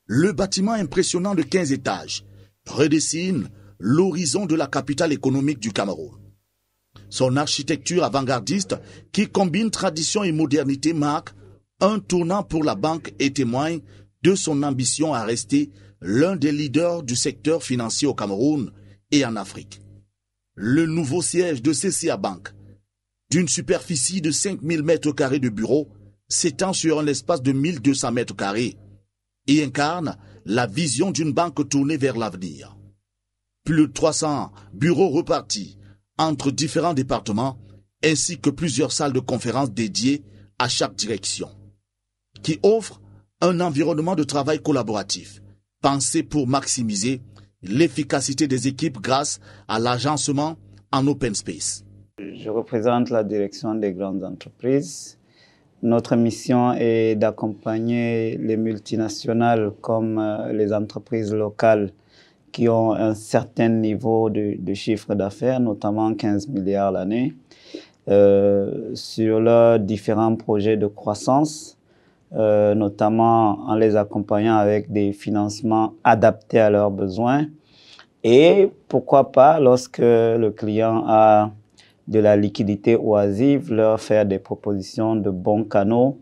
Le bâtiment impressionnant de 15 étages redessine l'horizon de la capitale économique du Cameroun. Son architecture avant-gardiste qui combine tradition et modernité marque un tournant pour la banque et témoigne de son ambition à rester l'un des leaders du secteur financier au Cameroun et en Afrique. Le nouveau siège de CCA Bank, d'une superficie de 5000 m² de bureaux, s'étend sur un espace de 1200 m² et incarne la vision d'une banque tournée vers l'avenir. Plus de 300 bureaux repartis entre différents départements ainsi que plusieurs salles de conférences dédiées à chaque direction, qui offrent un environnement de travail collaboratif, pensé pour maximiser l'efficacité des équipes grâce à l'agencement en open space. Je représente la direction des grandes entreprises. Notre mission est d'accompagner les multinationales comme les entreprises locales qui ont un certain niveau de chiffre d'affaires, notamment 15 milliards l'année, sur leurs différents projets de croissance, notamment en les accompagnant avec des financements adaptés à leurs besoins. Et pourquoi pas, lorsque le client a de la liquidité oisive, leur faire des propositions de bons canaux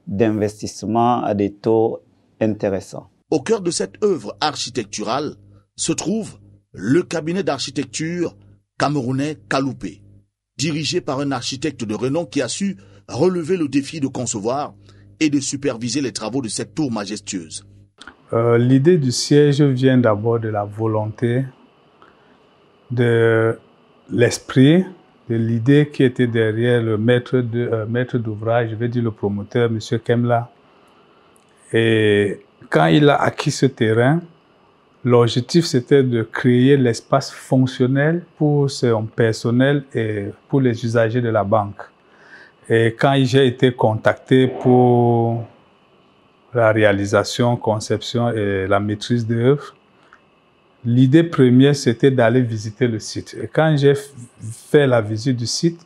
d'investissement à des taux intéressants. Au cœur de cette œuvre architecturale se trouve le cabinet d'architecture camerounais Kaloupé, dirigé par un architecte de renom qui a su relever le défi de concevoir et de superviser les travaux de cette tour majestueuse. L'idée du siège vient d'abord de la volonté, de l'esprit, de l'idée qui était derrière le maître d'ouvrage, je vais dire le promoteur, M. Kemla. Et quand il a acquis ce terrain, l'objectif c'était de créer l'espace fonctionnel pour son personnel et pour les usagers de la banque. Et quand j'ai été contacté pour la réalisation, conception et la maîtrise d'œuvre, l'idée première, c'était d'aller visiter le site. Et quand j'ai fait la visite du site,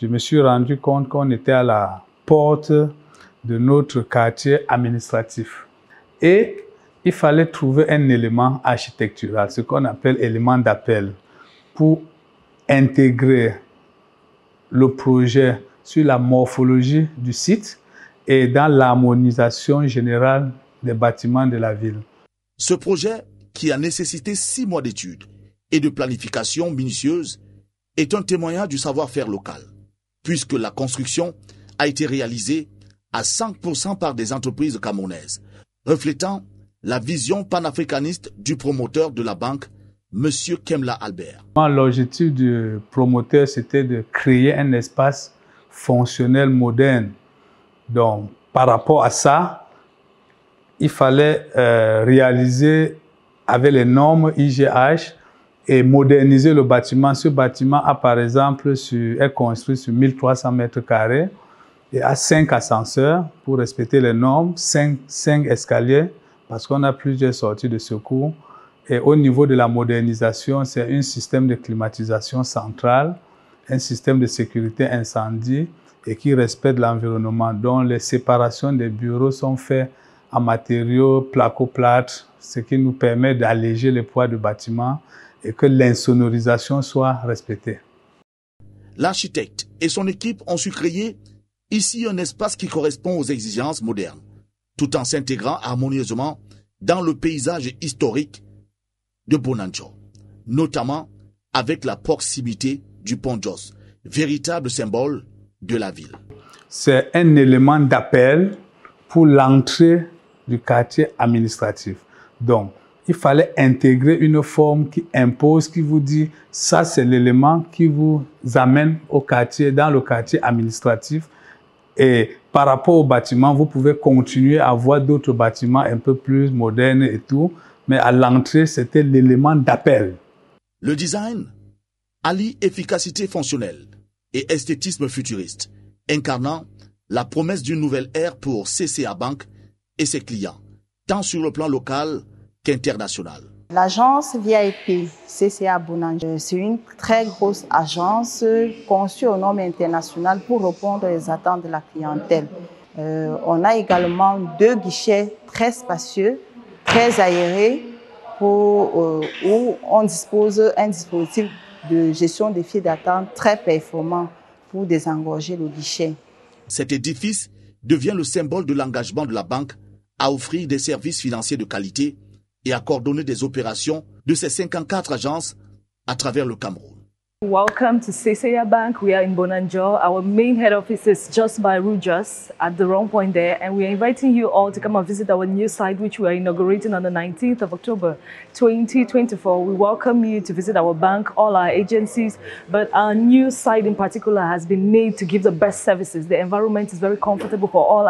je me suis rendu compte qu'on était à la porte de notre quartier administratif. Et il fallait trouver un élément architectural, ce qu'on appelle élément d'appel, pour intégrer le projet sur la morphologie du site et dans l'harmonisation générale des bâtiments de la ville. Ce projet, qui a nécessité 6 mois d'études et de planification minutieuse, est un témoignage du savoir-faire local, puisque la construction a été réalisée à 100% par des entreprises camerounaises, reflétant la vision panafricaniste du promoteur de la banque, M. Kemla Albert. L'objectif du promoteur, c'était de créer un espace fonctionnel moderne. Donc, par rapport à ça, il fallait réaliser avec les normes IGH et moderniser le bâtiment. Ce bâtiment a par exemple est construit sur 1300 m² et a 5 ascenseurs pour respecter les normes, 5 escaliers parce qu'on a plusieurs sorties de secours. Et au niveau de la modernisation, c'est un système de climatisation centrale, un système de sécurité incendie et qui respecte l'environnement, dont les séparations des bureaux sont faites en matériaux placo-plâtre, ce qui nous permet d'alléger le poids du bâtiment et que l'insonorisation soit respectée. L'architecte et son équipe ont su créer ici un espace qui correspond aux exigences modernes, tout en s'intégrant harmonieusement dans le paysage historique de Bonanjo, notamment avec la proximité du pont Jos, véritable symbole de la ville. C'est un élément d'appel pour l'entrée du quartier administratif. Donc, il fallait intégrer une forme qui impose, qui vous dit, ça c'est l'élément qui vous amène au quartier, dans le quartier administratif. Et par rapport au bâtiment, vous pouvez continuer à voir d'autres bâtiments un peu plus modernes et tout, mais à l'entrée, c'était l'élément d'appel. Le design allie efficacité fonctionnelle et esthétisme futuriste, incarnant la promesse d'une nouvelle ère pour CCA Bank et ses clients, tant sur le plan local qu'international. L'agence VIP CCA Bonanjo, c'est une très grosse agence conçue aux normes internationales pour répondre aux attentes de la clientèle. On a également 2 guichets très spacieux, très aéré où on dispose un dispositif de gestion des files d'attente très performant pour désengorger le guichet. Cet édifice devient le symbole de l'engagement de la banque à offrir des services financiers de qualité et à coordonner des opérations de ses 54 agences à travers le Cameroun. Welcome to CCA Bank. We are in Bonanjo. Our main head office is just by Rujus at the wrong point there, and we are inviting you all to come and visit our new site, which we are inaugurating on the 19th of October 2024. We welcome you to visit our bank, all our agencies, but our new site in particular has been made to give the best services. The environment is very comfortable for all our